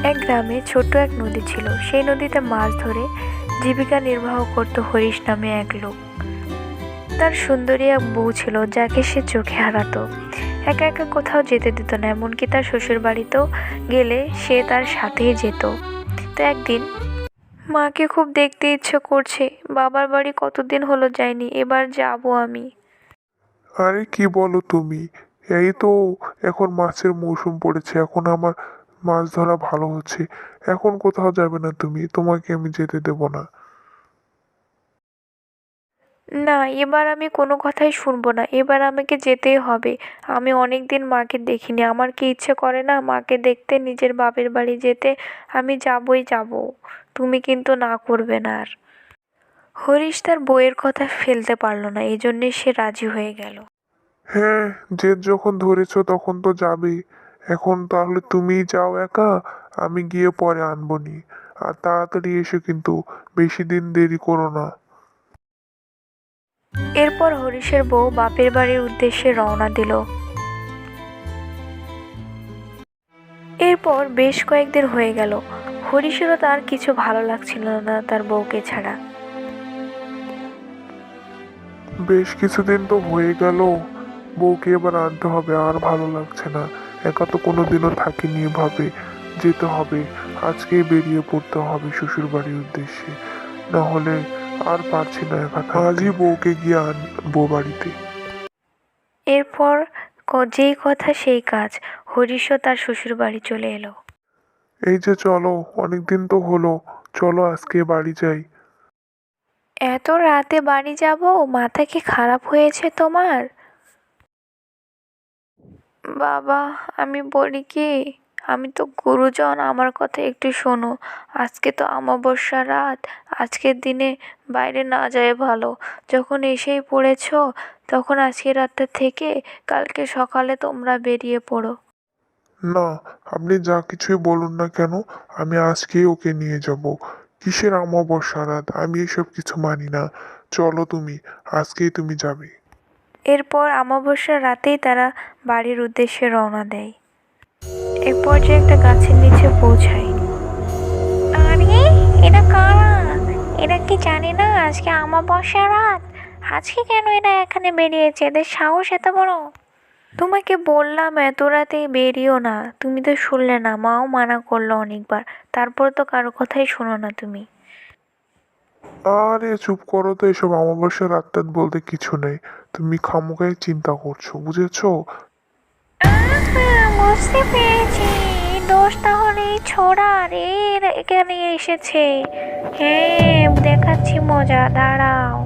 এক গ্রামে ছোট্ট এক নদী ছিল। সেই নদীতে মাছ ধরে জীবিকা নির্বাহ করত হরিশ নামে এক লোক। তার সুন্দরী এক বউ ছিল, যাকে সে চোখে হারাতো। একা একা কোথাও যেতে দিত না, এমনকি তার শ্বশুর বাড়িতেও গেলে সে তার সাথেই যেত। তো একদিন, মাকে খুব দেখতে ইচ্ছে করছে, বাবার বাড়ি কতদিন হলো যাইনি, এবার যাব আমি। আরে কি বলো তুমি? এই তো এখন মাছের মৌসুম পড়েছে, এখন আমার মাছ ধরা ভালো হচ্ছে। এখন কোথাও যাবে না তুমি, তোমাকে আমি যেতে দেব না। না, এবার আমি কোনো কথাই শুনবো না, এবার আমাকে যেতেই হবে। আমি অনেক দিন মাকে দেখিনি, আমার কি ইচ্ছে করে না মাকে দেখতে, নিজের বাপের বাড়ি যেতে। আমি যাবই যাব, তুমি কিন্তু না করবে না আর। হরিশ তার বউয়ের কথা ফেলতে পারল না, এই জন্যে সে রাজি হয়ে গেল। হ্যাঁ, জেদ যখন ধরেছো তখন তো যাবেই। এখন তাহলে তুমিই যাও একা, আমি গিয়ে পরে আনবো নি। আর তাড়াতাড়ি এসো কিন্তু, বেশি দিন দেরি করো না। এরপর হরিশের বউ বাপের বাড়ির উদ্দেশ্যে রওনা দিল। এরপর বেশ কয়েকদিন হয়ে গেল। হরিশেরও তার কিছু ভালো লাগছিল না তার বউকে ছাড়া। বেশ কিছুদিন তো হয়ে গেল, বউকে এবার আনতে হবে, আর ভালো লাগছে না। একা তো কোনোদিনও থাকিনি এভাবে, যেতে হবে। আজকেই বেরিয়ে পড়তে হবে শ্বশুর বাড়ির উদ্দেশ্যে, না হলে আর পারছি না একা থাকতে। আজই বউকে গিয়ে আনবো বাড়িতে। এরপর যেই কথা সেই কাজ, হরিশও তার শ্বশুর বাড়ি চলে এলো। এই যে চলো, অনেকদিন তো হলো, চলো আজকে বাড়ি যাই। এত রাতে বাড়ি যাব? মাথা কি খারাপ হয়েছে তোমার? বাবা, আমি বলি কি, আমি তো গুরুজন, আমার কথা একটু শোনো। আজকে তো অমাবস্যা রাত, আজকের দিনে বাইরে না যায় ভালো। যখন এসেই পড়েছো, তখন আজকে রাতটা থেকে কালকে সকালে তোমরা বেরিয়ে পড়ো। না, আপনি যা কিছুই বলুন না কেন, আমি আজকেই ওকে নিয়ে যাব। কিসের অমাবস্যা রাত, আমি এসব কিছু মানি না। চলো তুমি, আজকেই তুমি যাবে। এরপর অমাবস্যার রাতেই তারা বাড়ির উদ্দেশ্যে রওনা দেয়। এক পর্যায়ে একটা গাছের নিচে পৌঁছায়। আরে, এরা কারা? এরা কি জানে না আজকে অমাবস্যা রাত? আজকে কেন এরা এখানে বেরিয়েছে? এদের সাহস এত বড়! তোমাকে বললাম এত রাতে বেরিও না, তুমি তো শুনলে না, মাও মানা করলো অনেকবার। তারপর তো কারো কথাই শোনো না তুমি। আরে চুপ করো তো, এসব অমাবস্যা রাত টাত বলতে কিছু নেই। তুমি খামোকাই চিন্তা করছো, বুঝেছো? আহা, বুঝতে পেরেছি। দোষ তাহলে এই ছোড়ার, এর এখানে এসেছে। হ্যাঁ, দেখাচ্ছি মজা, দাঁড়াও।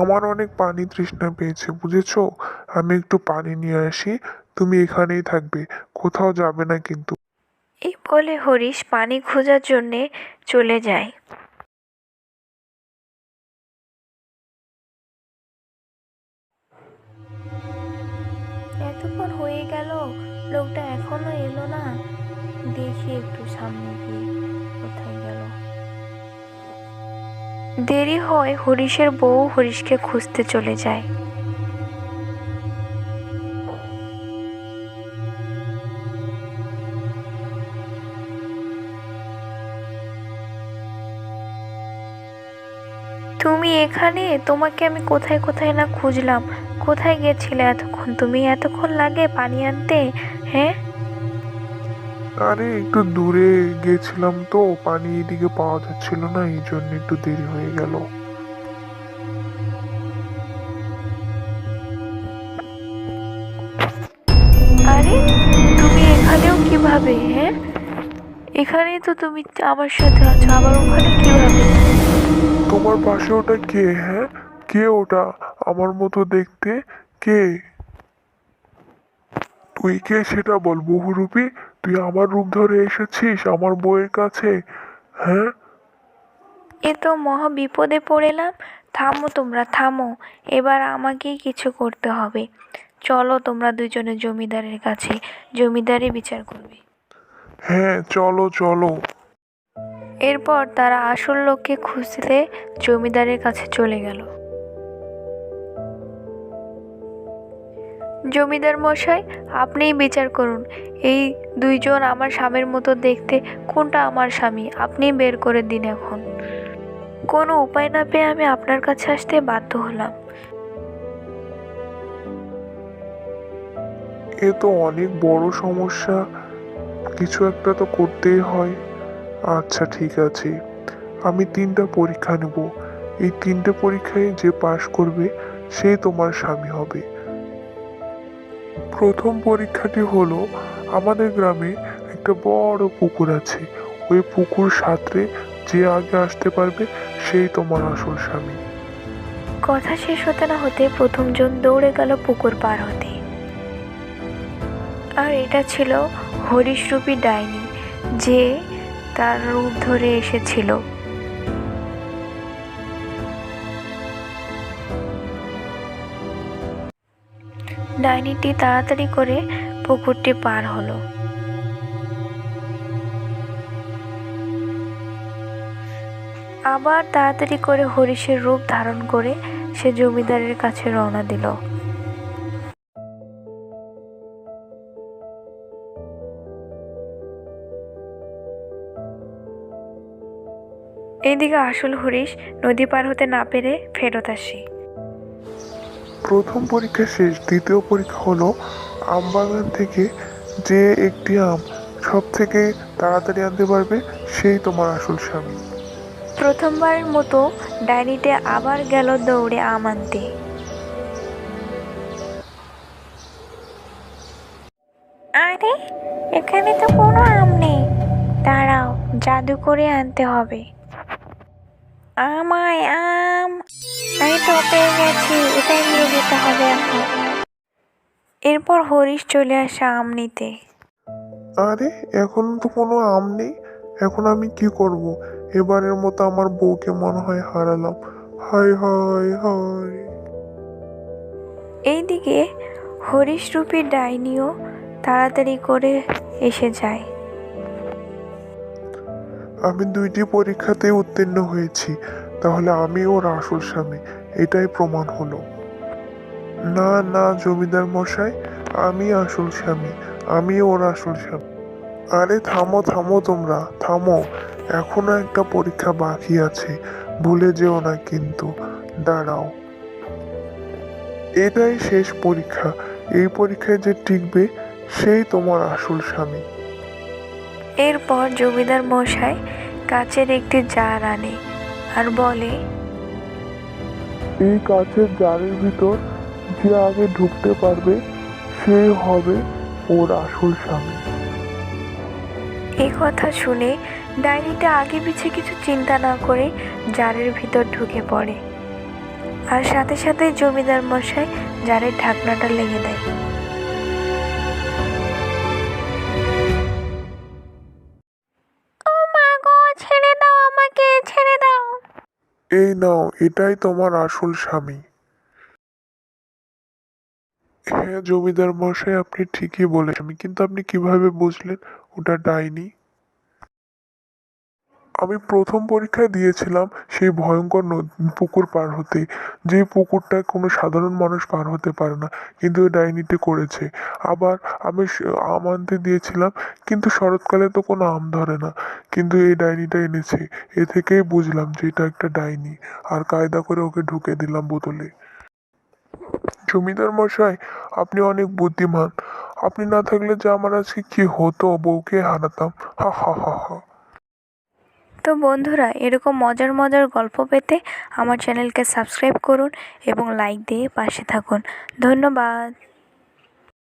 আমার অনেক পানি তৃষ্ণা পেয়েছে, বুঝেছো? আমি একটু পানি নিয়ে আসি, তুমি এখানেই থাকবে, কোথাও যাবে না কিন্তু। এই বলে হরিশ পানি খোঁজার জন্যে চলে যায়। এতক্ষণ হয়ে গেল, লোকটা এখনো এলো না। দেখি একটু সামনে গিয়ে কোথায় গেল। দেরি হয়, হরিশের বউ হরিশকে খুঁজতে চলে যায়। তুমি এখানে? তোমাকে আমি কোথায় কোথায় না খুঁজলাম। কোথায় গেছিলে এতক্ষণ তুমি? এতক্ষণ লাগে পানি আনতে? হ্যাঁ। আরে একটু দূরে গেছিলাম তো, পানি এদিকে পাওয়া যাচ্ছিল না, এই জন্য একটু দেরি হয়ে গেল। আরে, তুমি এখানেও কিভাবে? হ্যাঁ, এখানেই তো তুমি আমার সাথে আছো, আবার ওখানে কিভাবে? তোমার পাশে ওটা কে? হ্যাঁ, কে ওটা? আমার মতো দেখতে কে? তুই কে সেটা বল বহুরূপী। তুই আমার রূপ ধরে এসেছিস আমার বউয়ের কাছে? হ্যাঁ। এ তো মহা বিপদে পড়েলাম। থামো, তোমরা থামো। এবার আমাকেই কিছু করতে হবে। চলো তোমরা দুজনে জমিদারের কাছে, জমিদারই বিচার করবে। হ্যাঁ, চলো চলো। এরপর তারা আসল লোককে খুঁজতে জমিদারের কাছে চলে গেল। জমিদার মশাই, আপনিই বিচার করুন, এই দুইজন আমার স্বামীর মতো দেখতে, কোনটা আমার স্বামী আপনিই বের করে দিন। এখন কোনো উপায় না পেয়ে আমি আপনার কাছে আসতে বাধ্য হলাম। এ তো অনেক বড় সমস্যা, কিছু একটা তো করতেই হয়। আচ্ছা ঠিক আছে, আমি 3টা পরীক্ষা নেব। এই 3টে পরীক্ষায় যে পাশ করবে সে তোমার স্বামী হবে। প্রথম পরীক্ষাটি হলো, আমাদের গ্রামে একটা বড় পুকুর আছে, ওই পুকুর সাঁতরে যে আগে আসতে পারবে সেই তোমার আসল স্বামী। কথা শেষ হতে না হতে প্রথমজন দৌড়ে গেল পুকুর পার হতে। আর এটা ছিল হরিশরূপী ডাইনি, যে তার রূপ ধরে এসেছিল। ডাইনিটি তাড়াতাড়ি করে পুকুরটি পার হলো। আবার তাড়াতাড়ি করে হরিশের রূপ ধারণ করে সে জমিদারের কাছে রওনা দিল। এইদিকে আসল হরিশ নদী পার হতে না পেরে ফেরত আসে। প্রথম পরীক্ষা শেষ, দ্বিতীয় পরীক্ষা হলো, আম বাগান থেকে যে একটি আম সব থেকে তাড়াতাড়ি আনতে পারবে সেই তোমার আসল স্বামী। প্রথমবারের মতো ডাইনিতে আবার গেল দৌড়ে আম আনতে। আরে, এখানে তো কোনো আম নেই, দাঁড়াও, জাদু করে আনতে হবে। আমায় আম, আমি তো পেয়ে গেছি, এটাই নিয়ে যেতে হবে এখন। এরপর হরিশ চলে আসে আম নিতে। আরে, এখন তো কোনো আম নেই, এখন আমি কি করব? এবারের মতো আমার বউকে মনে হয় হারালাম। হায় হায় হায়। এইদিকে হরিশরূপী ডাইনিও তাড়াতাড়ি করে এসে যায়। আমি 2টি পরীক্ষাতেই উত্তীর্ণ হয়েছি, তাহলে আমি ওর আসল স্বামী, এটাই প্রমাণ হলো। না না জমিদার মশাই, আমি আসল স্বামী, আমি ওর আসল স্বামী। আরে থামো থামো, তোমরা থামো, এখনো একটা পরীক্ষা বাকি আছে, ভুলে যেও না কিন্তু। দাঁড়াও, এটাই শেষ পরীক্ষা, এই পরীক্ষায় যে টিকবে সেই তোমার আসল স্বামী। এরপর জমিদার মশাই কাচের একটি জার আনে আর বলে, এই কাছের জারের ভিতর যে আগে ঢুকতে পারবে সে হবে ওর আসল স্বামী। এই কথা শুনে ডাইনিটা আগে পিছে কিছু চিন্তা না করে জারের ভিতর ঢুকে পড়ে। আর সাথে সাথে জমিদার মশাই জারের ঢাকনাটা লেগে দেয়। ও মা গো, ছেড়ে দাও আমাকে, ছেড়ে দাও। এই নাও, এটাই তোমার আসল স্বামী। হ্যাঁ জমিদার মশাই, আপনি ঠিকই বলেছেন, কিন্তু আপনি কিভাবে বুঝলেন ওটা ডাইনি? আমি প্রথম পরীক্ষায় দিয়েছিলাম সেই ভয়ঙ্কর পুকুর পার হতে, যে পুকুরটা কোনো সাধারণ মানুষ পার হতে পারে না, কিন্তু ওই ডাইনিটি করেছে। আবার আমি আম আনতে দিয়েছিলাম, কিন্তু শরৎকালে তো কোনো আম ধরে না, কিন্তু এই ডাইনিটা এনেছে। এ থেকেই বুঝলাম যে এটা একটা ডাইনি, আর কায়দা করে ওকে ঢুকে দিলাম বোতলে। জমিদার মশাই, আপনি অনেক বুদ্ধিমান, আপনি না থাকলে যে আমার আজকে কি হতো, বউকে হারাতাম। হা হা হা হা। তো বন্ধুরা, এরকম মজার মজার গল্প পেতে আমার চ্যানেলকে সাবস্ক্রাইব করুন এবং লাইক দিয়ে পাশে থাকুন। ধন্যবাদ।